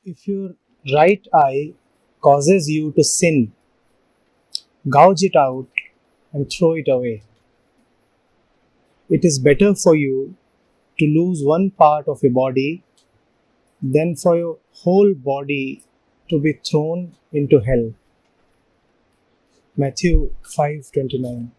If your right eye causes you to sin, gouge it out and throw it away. It is better for you to lose one part of your body than for your whole body to be thrown into hell. Matthew 5:29.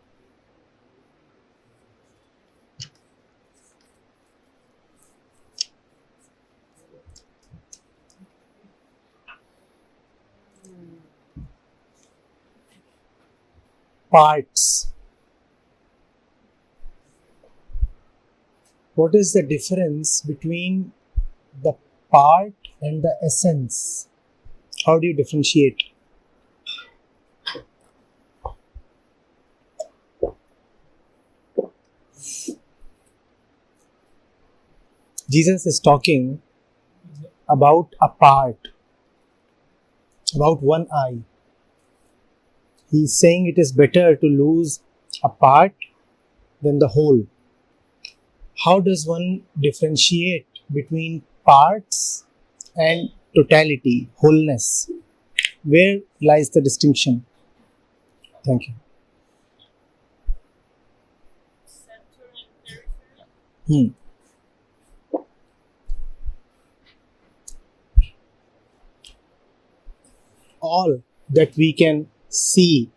Parts. What is the difference between the part and the essence? How do you differentiate? Jesus is talking about a part, about one eye. He is saying it is better to lose a part than the whole. How does one differentiate between parts and totality, wholeness? Where lies the distinction? Thank you. Center and periphery. All that we can see,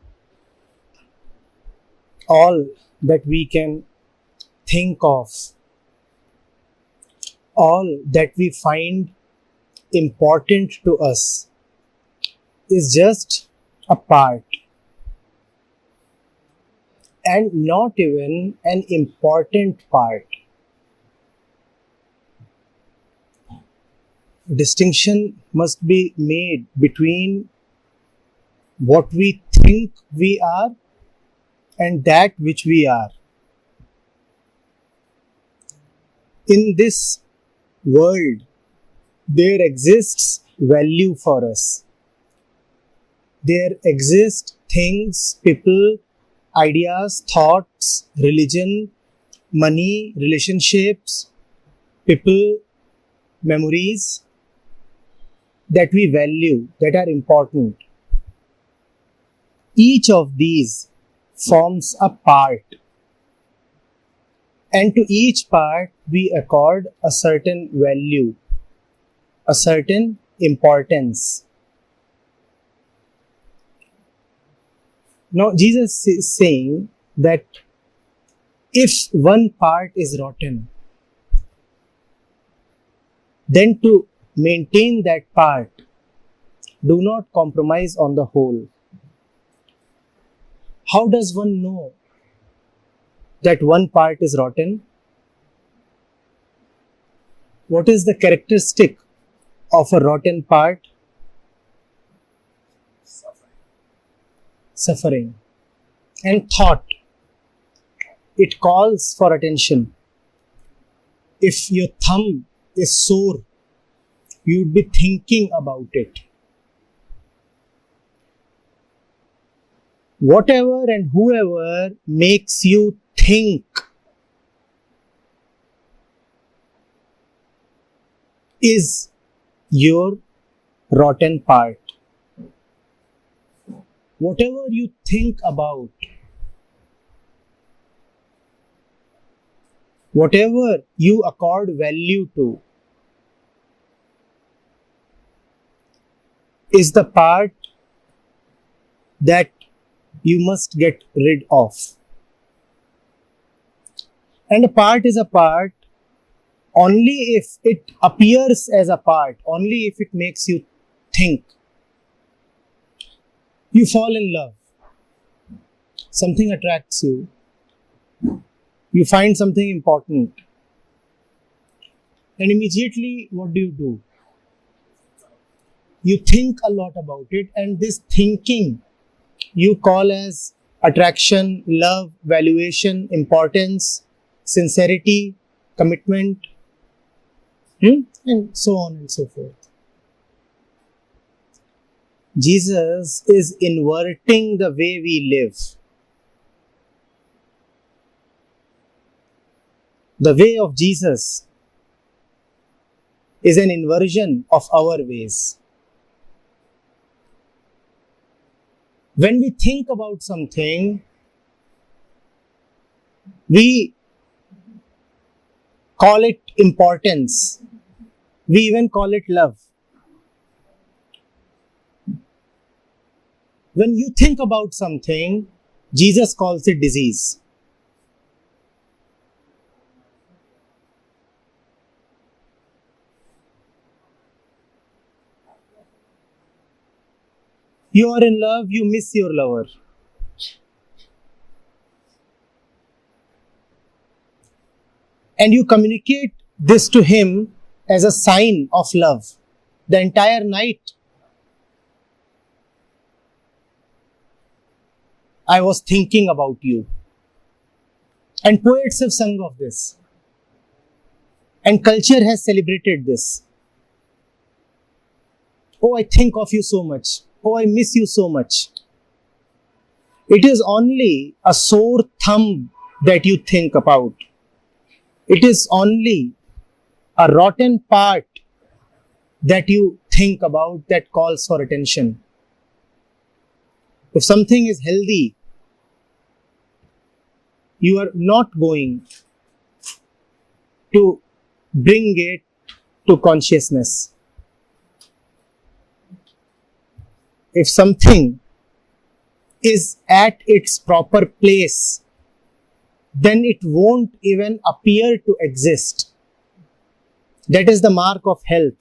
all that we can think of, all that we find important to us is just a part and not even an important part. Distinction must be made between what we think we are and that which we are. In this world, there exists value for us. There exist things, people, ideas, thoughts, religion, money, relationships, people, memories that we value, that are important. Each of these forms a part, and to each part we accord a certain value, a certain importance. Now, Jesus is saying that if one part is rotten, then to maintain that part, do not compromise on the whole. How does one know that one part is rotten? What is the characteristic of a rotten part? Suffering. And thought. It calls for attention. If your thumb is sore, you would be thinking about it. Whatever and whoever makes you think is your rotten part. Whatever you think about, whatever you accord value to, is the part that you must get rid of. And a part is a part only if it appears as a part, only if it makes you think. You fall in love. Something attracts you. You find something important. And immediately, what do? You think a lot about it, and this thinking you call as attraction, love, valuation, importance, sincerity, commitment, and so on and so forth. Jesus is inverting the way we live. The way of Jesus is an inversion of our ways. When we think about something, we call it importance. We even call it love. When you think about something, Jesus calls it disease. You are in love, you miss your lover. And you communicate this to him as a sign of love. The entire night, I was thinking about you. And poets have sung of this. And culture has celebrated this. Oh, I think of you so much. Oh, I miss you so much. It is only a sore thumb that you think about. It is only a rotten part that you think about that calls for attention. If something is healthy, you are not going to bring it to consciousness. If something is at its proper place, then it won't even appear to exist. That is the mark of health.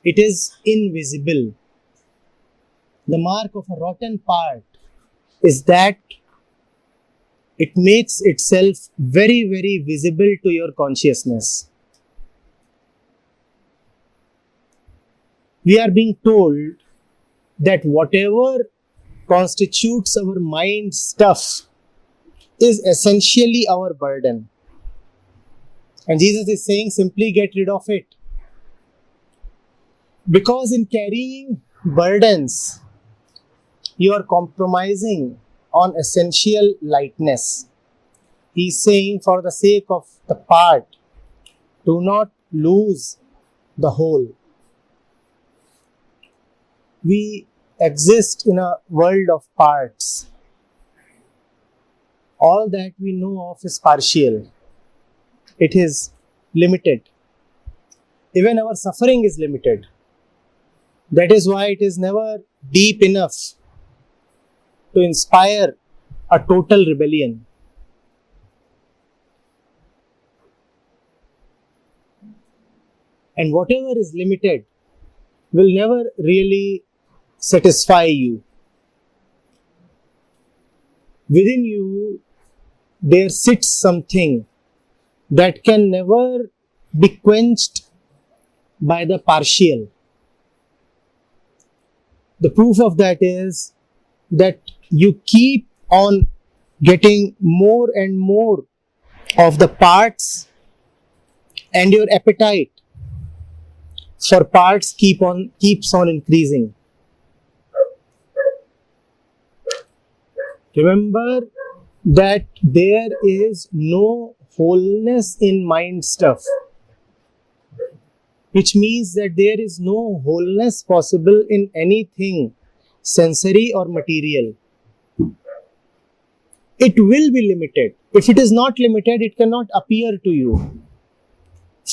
It is invisible. The mark of a rotten part is that it makes itself very, very visible to your consciousness. We are being told that whatever constitutes our mind stuff is essentially our burden. And Jesus is saying, simply get rid of it. Because in carrying burdens, you are compromising on essential lightness. He is saying, for the sake of the part, do not lose the whole. We exist in a world of parts. All that we know of is partial. It is limited. Even our suffering is limited. That is why it is never deep enough to inspire a total rebellion. And whatever is limited will never really satisfy you. Within you, there sits something that can never be quenched by the partial. The proof of that is that you keep on getting more and more of the parts, and your appetite for parts keeps on increasing. Remember that there is no wholeness in mind stuff, which means that there is no wholeness possible in anything sensory or material. It will be limited. If it is not limited, it cannot appear to you.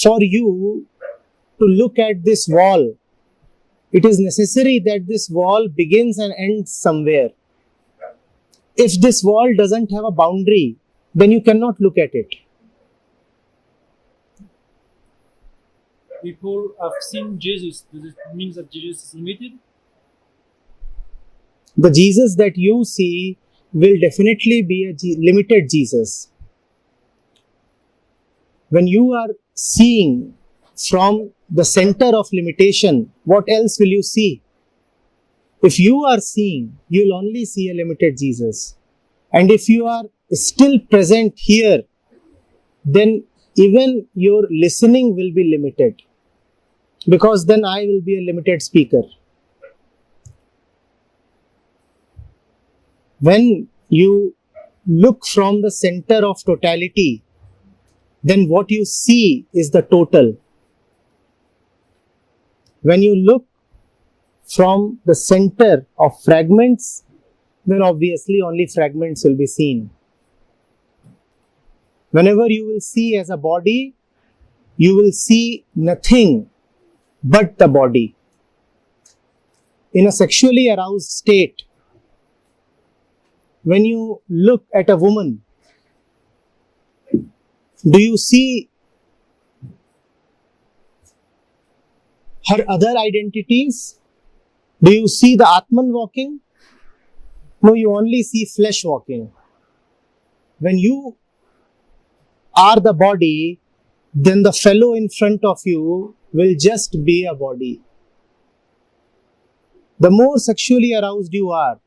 For you to look at this wall, it is necessary that this wall begins and ends somewhere. If this wall doesn't have a boundary, then you cannot look at it. People have seen Jesus. Does it mean that Jesus is limited? The Jesus that you see will definitely be a limited Jesus. When you are seeing from the center of limitation, what else will you see? If you are seeing, you will only see a limited Jesus. And if you are still present here, then even your listening will be limited. Because then I will be a limited speaker. When you look from the center of totality, then what you see is the total. When you look from the center of fragments, then obviously only fragments will be seen. Whenever you will see as a body, you will see nothing but the body. In a sexually aroused state, when you look at a woman, do you see her other identities? Do you see the Atman walking? No, you only see flesh walking. When you are the body, then the fellow in front of you will just be a body. The more sexually aroused you are,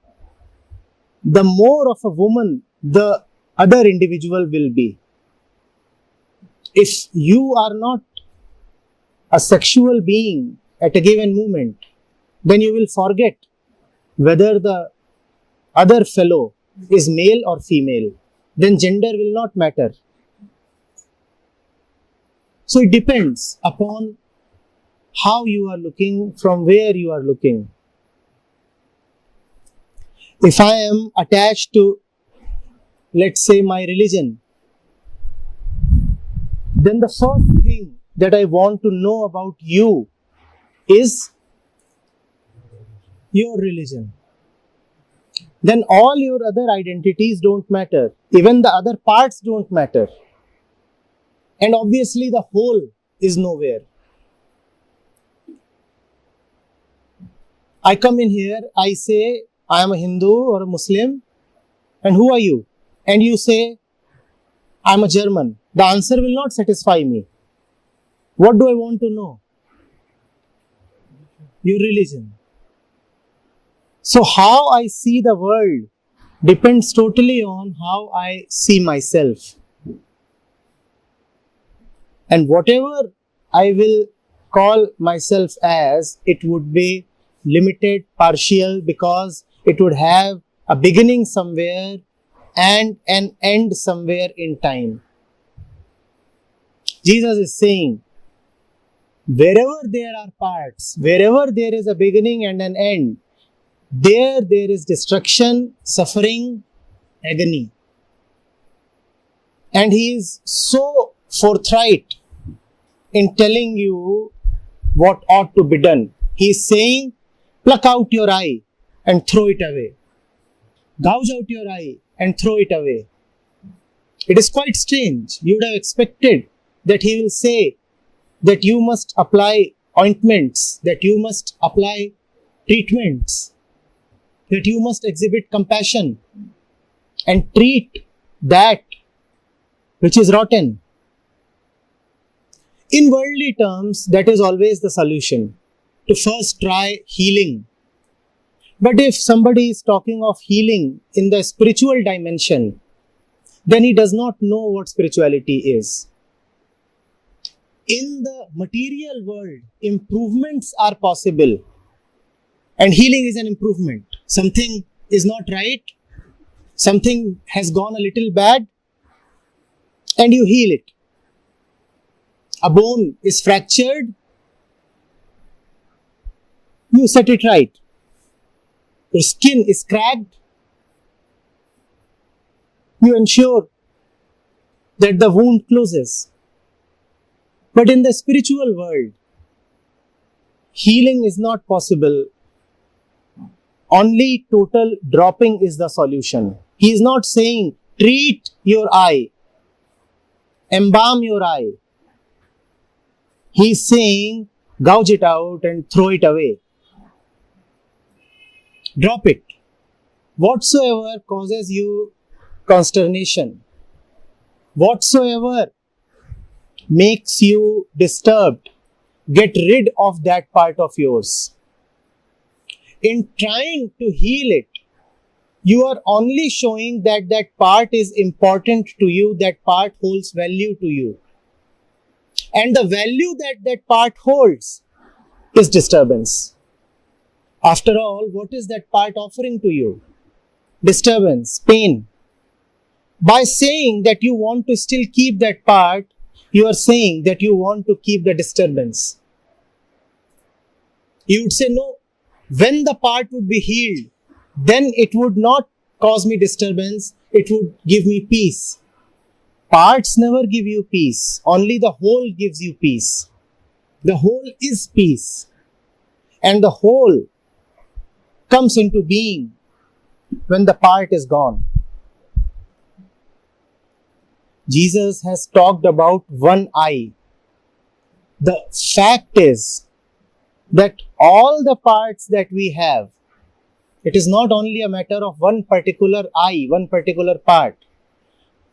the more of a woman the other individual will be. If you are not a sexual being at a given moment, then you will forget whether the other fellow is male or female. Then gender will not matter. So it depends upon how you are looking, from where you are looking. If I am attached to, let's say, my religion, then the first thing that I want to know about you is your religion. Then all your other identities don't matter. Even the other parts don't matter. And obviously the whole is nowhere. I come in here, I say, I am a Hindu or a Muslim. And who are you? And you say, I am a German. The answer will not satisfy me. What do I want to know? Your religion. So how I see the world depends totally on how I see myself. And whatever I will call myself as, it would be limited, partial, because it would have a beginning somewhere and an end somewhere in time. Jesus is saying, wherever there are parts, wherever there is a beginning and an end, there is destruction, suffering, agony. And he is so forthright in telling you what ought to be done. He is saying, pluck out your eye and throw it away. Gouge out your eye and throw it away. It is quite strange. You would have expected that he will say that you must apply ointments, that you must apply treatments, that you must exhibit compassion and treat that which is rotten. In worldly terms, that is always the solution, to first try healing. But if somebody is talking of healing in the spiritual dimension, then he does not know what spirituality is. In the material world, improvements are possible. And healing is an improvement. Something is not right, something has gone a little bad, and you heal it. A bone is fractured, you set it right. Your skin is cracked, you ensure that the wound closes. But in the spiritual world, healing is not possible. Only total dropping is the solution. He is not saying, treat your eye, embalm your eye. He is saying, gouge it out and throw it away. Drop it. Whatsoever causes you consternation, whatsoever makes you disturbed, get rid of that part of yours. In trying to heal it, you are only showing that that part is important to you, that part holds value to you. And the value that that part holds is disturbance. After all, what is that part offering to you? Disturbance, pain. By saying that you want to still keep that part, you are saying that you want to keep the disturbance. You would say, no, when the part would be healed, then it would not cause me disturbance, it would give me peace. Parts never give you peace, only the whole gives you peace. The whole is peace, and the whole comes into being when the part is gone. Jesus has talked about one eye. The fact is that all the parts that we have, it is not only a matter of one particular eye, one particular part.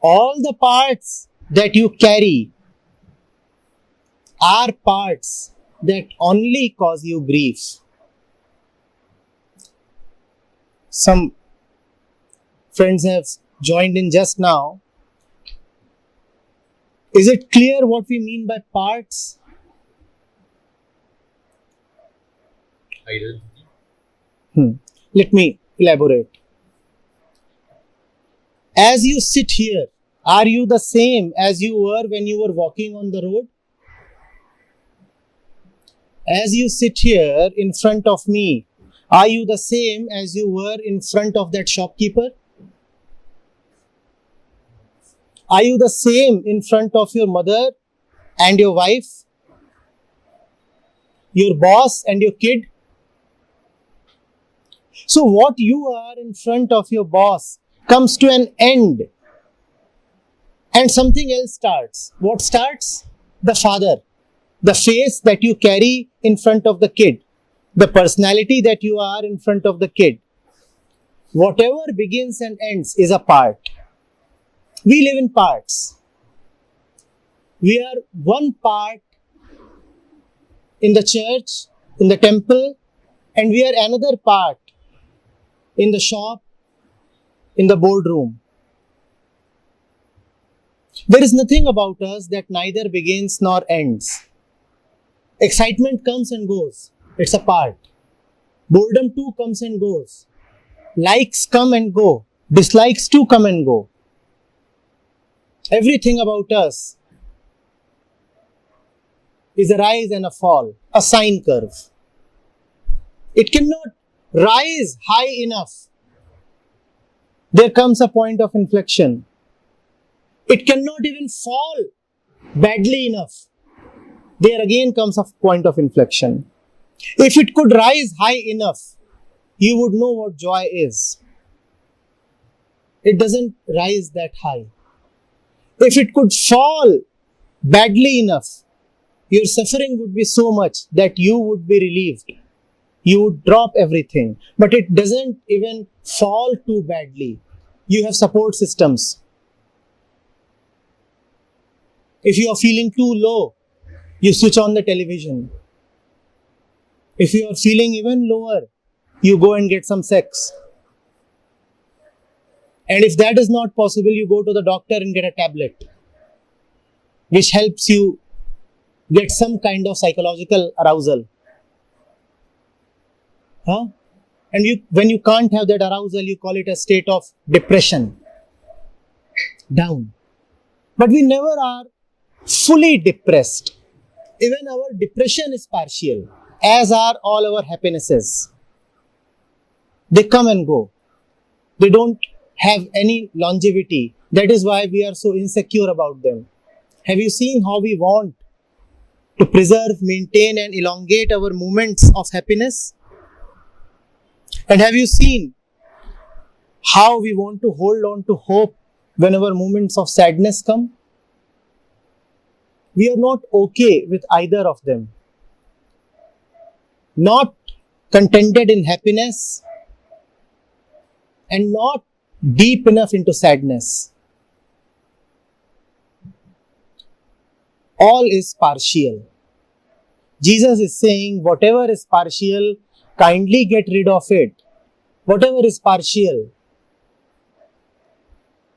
All the parts that you carry are parts that only cause you grief. Some friends have joined in just now. Is it clear what we mean by parts? Identity. Let me elaborate. As you sit here, are you the same as you were when you were walking on the road? As you sit here in front of me, are you the same as you were in front of that shopkeeper? Are you the same in front of your mother and your wife? Your boss and your kid? So what you are in front of your boss comes to an end and something else starts. What starts? The father. The face that you carry in front of the kid. The personality that you are in front of the kid. Whatever begins and ends is a part. We live in parts. We are one part in the church, in the temple, and we are another part in the shop, in the boardroom. There is nothing about us that neither begins nor ends. Excitement comes and goes. It's a part. Boredom too comes and goes. Likes come and go. Dislikes too come and go. Everything about us is a rise and a fall, a sine curve. It cannot rise high enough. There comes a point of inflection. It cannot even fall badly enough. There again comes a point of inflection. If it could rise high enough, you would know what joy is. It doesn't rise that high. If it could fall badly enough, your suffering would be so much that you would be relieved. You would drop everything. But it doesn't even fall too badly. You have support systems. If you are feeling too low, you switch on the television. If you are feeling even lower, you go and get some sex. And if that is not possible, you go to the doctor and get a tablet, which helps you get some kind of psychological arousal. And when you can't have that arousal, you call it a state of depression, down. But we never are fully depressed. Even our depression is partial, as are all our happinesses. They come and go. They don't have any longevity. That is why we are so insecure about them. Have you seen how we want to preserve, maintain and elongate our moments of happiness? And have you seen how we want to hold on to hope whenever moments of sadness come? We are not okay with either of them. Not contented in happiness and not deep enough into sadness. All is partial. Jesus is saying, whatever is partial, kindly get rid of it. Whatever is partial,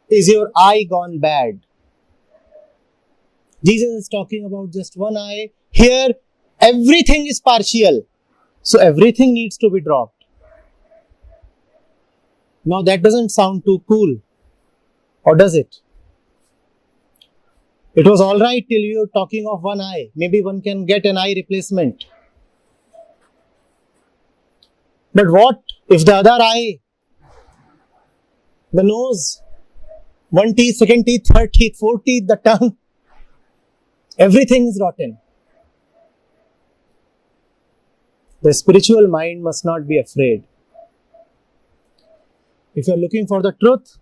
is your eye gone bad? Jesus is talking about just one eye. Here, everything is partial. So everything needs to be dropped. Now that doesn't sound too cool. Or does it? It was alright till you were talking of one eye. Maybe one can get an eye replacement. But what if the other eye, the nose, one teeth, second teeth, third teeth, fourth teeth, the tongue, everything is rotten? The spiritual mind must not be afraid. If you are looking for the truth,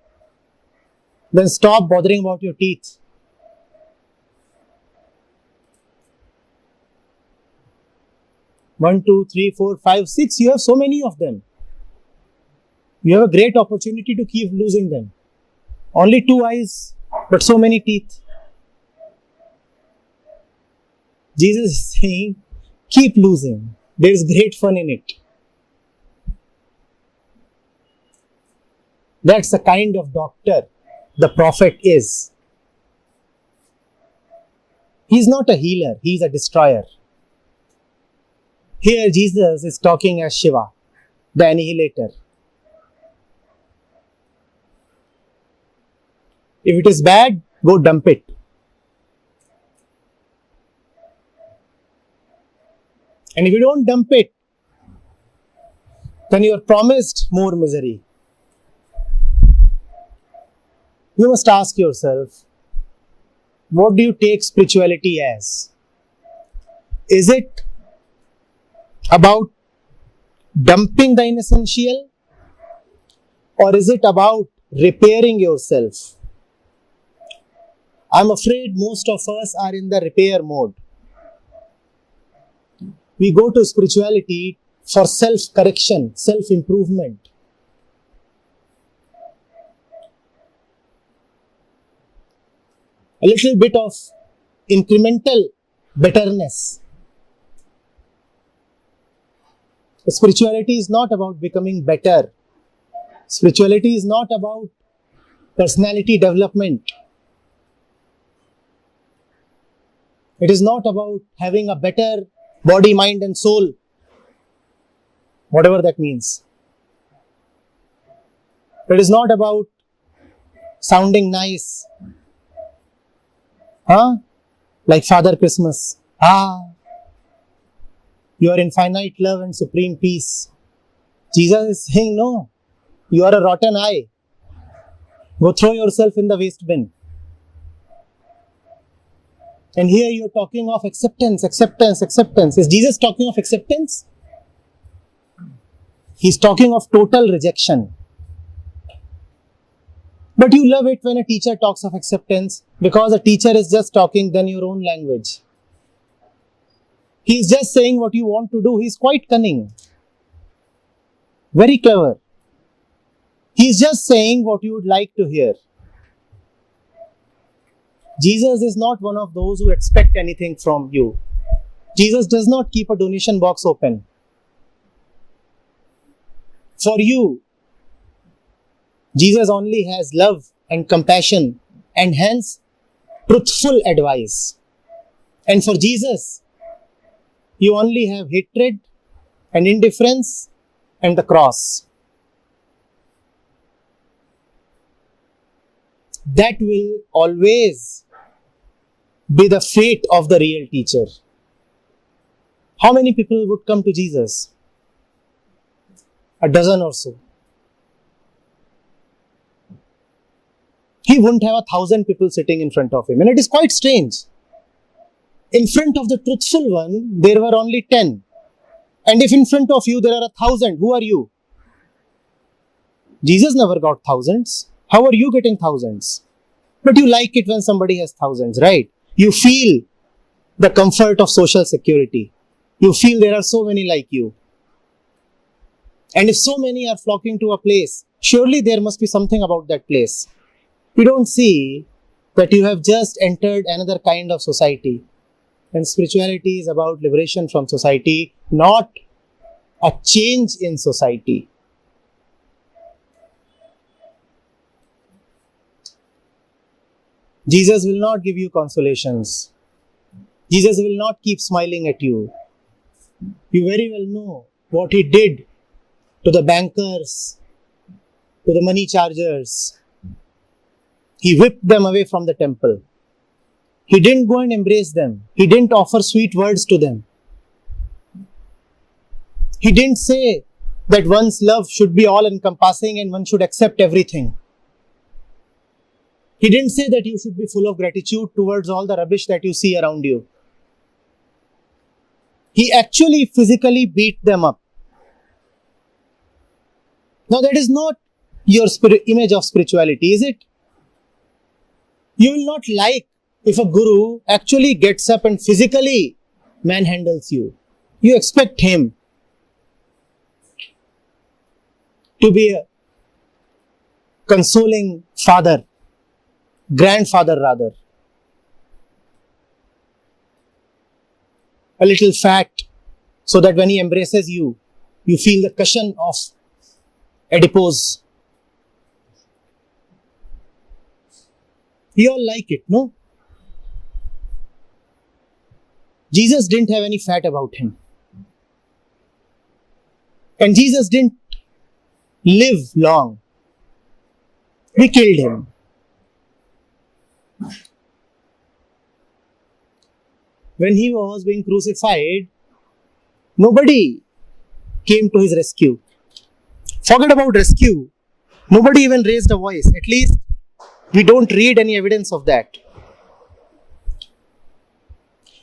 then stop bothering about your teeth. One, two, three, four, five, six, you have so many of them. You have a great opportunity to keep losing them. Only two eyes, but so many teeth. Jesus is saying, keep losing. There is great fun in it. That's the kind of doctor the prophet is. He's not a healer, he's a destroyer. Here Jesus is talking as Shiva, the annihilator. If it is bad, go dump it. And if you don't dump it, then you are promised more misery. You must ask yourself, what do you take spirituality as? Is it about dumping the inessential, or is it about repairing yourself? I'm afraid most of us are in the repair mode. We go to spirituality for self-correction, self-improvement. A little bit of incremental betterness. Spirituality is not about becoming better. Spirituality is not about personality development. It is not about having a better body, mind and soul. Whatever that means. It is not about sounding nice. Like Father Christmas. You are in finite love and supreme peace. Jesus is saying, no, you are a rotten eye. Go throw yourself in the waste bin. And here you are talking of acceptance, acceptance, acceptance. Is Jesus talking of acceptance? He's talking of total rejection. But you love it when a teacher talks of acceptance, because a teacher is just talking then your own language. He's just saying what you want to do. He's quite cunning. Very clever. He's just saying what you would like to hear. Jesus is not one of those who expect anything from you. Jesus does not keep a donation box open. For you, Jesus only has love and compassion and hence truthful advice. And for Jesus, you only have hatred and indifference and the cross. That will always be the fate of the real teacher. How many people would come to Jesus? A dozen or so. He wouldn't have 1,000 people sitting in front of him. And it is quite strange. In front of the truthful one, there were only 10. And if in front of you there are 1,000, who are you? Jesus never got thousands. How are you getting thousands? But you like it when somebody has thousands, right? You feel the comfort of social security. You feel there are so many like you. And if so many are flocking to a place, surely there must be something about that place. You don't see that you have just entered another kind of society. And spirituality is about liberation from society, not a change in society. Jesus will not give you consolations. Jesus will not keep smiling at you. You very well know what he did to the bankers, to the money chargers. He whipped them away from the temple. He didn't go and embrace them. He didn't offer sweet words to them. He didn't say, that one's love should be all encompassing and one should accept everything. He didn't say that you should be full of gratitude towards all the rubbish that you see around you. He actually physically beat them up. Now that is not your image of spirituality, is it? You will not like if a guru actually gets up and physically manhandles you. You expect him to be a consoling father, grandfather rather. A little fat, so that when he embraces you, you feel the cushion of adipose. We all like it, no? Jesus didn't have any fat about him. And Jesus didn't live long. We killed him. When he was being crucified, nobody came to his rescue. Forget about rescue. Nobody even raised a voice. At least we don't read any evidence of that.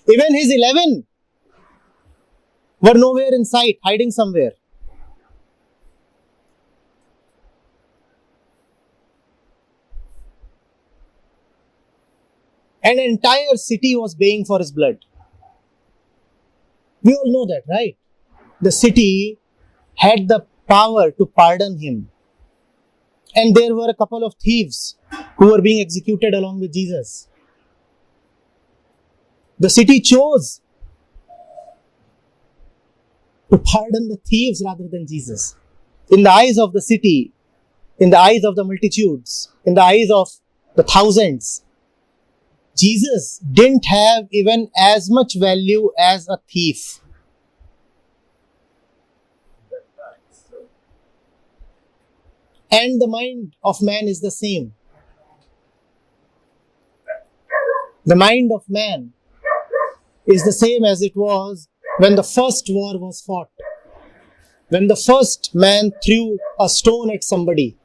Even his 11 were nowhere in sight, hiding somewhere. An entire city was baying for his blood. We all know that, right? The city had the power to pardon him. And there were a couple of thieves who were being executed along with Jesus. The city chose to pardon the thieves rather than Jesus. In the eyes of the city, in the eyes of the multitudes, in the eyes of the thousands, Jesus didn't have even as much value as a thief. And the mind of man is the same. The mind of man is the same as it was when the first war was fought. When the first man threw a stone at somebody.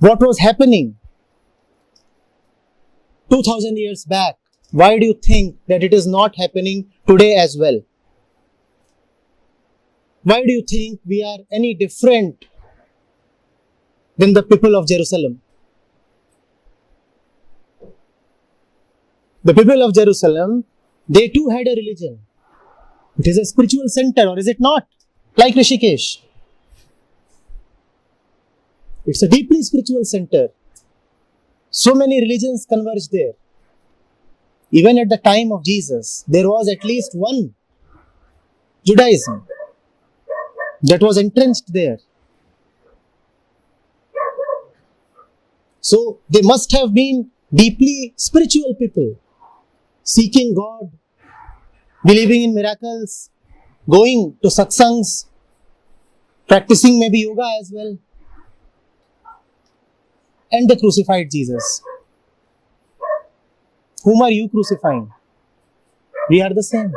What was happening 2000 years back? Why do you think that it is not happening today as well? Why do you think we are any different than the people of Jerusalem? The people of Jerusalem, they too had a religion. It is a spiritual center, or is it not? Like Rishikesh. It's a deeply spiritual center. So many religions converge there. Even at the time of Jesus, there was at least one Judaism that was entrenched there. So they must have been deeply spiritual people, seeking God, believing in miracles, going to satsangs, practicing maybe yoga as well. And they crucified Jesus. Whom are you crucifying? We are the same.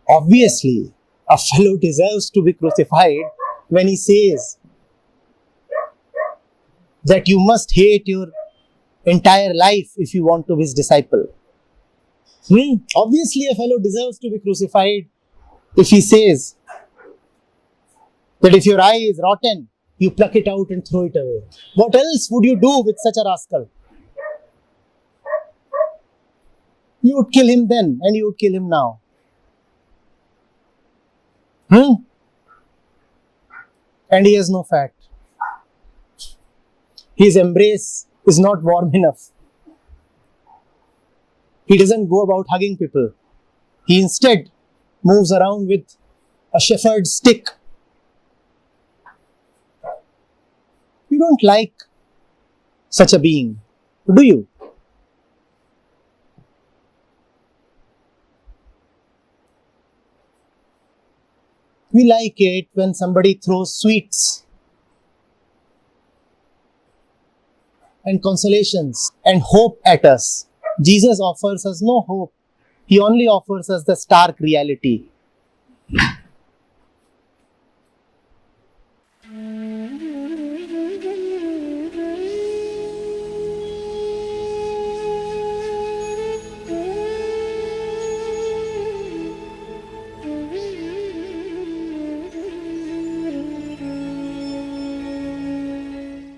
Obviously, a fellow deserves to be crucified when he says that you must hate your entire life if you want to be his disciple. Obviously, a fellow deserves to be crucified if he says that if your eye is rotten, you pluck it out and throw it away. What else would you do with such a rascal? You would kill him then, and you would kill him now. And he has no fat. His embrace is not warm enough. He doesn't go about hugging people. He instead moves around with a shepherd's stick. You don't like such a being, do you? We like it when somebody throws sweets and consolations and hope at us. Jesus offers us no hope. He only offers us the stark reality.